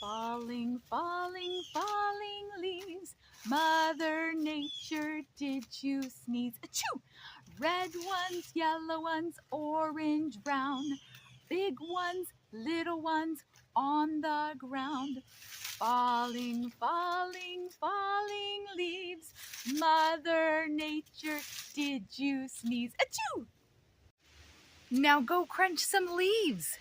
Falling, falling, falling leaves. Mother Nature, did you sneeze? Achoo! Red ones, yellow ones, orange, brown. Big ones, little ones on the ground. Falling, falling, falling leaves. Mother Nature, did you sneeze? Achoo! Now go crunch some leaves.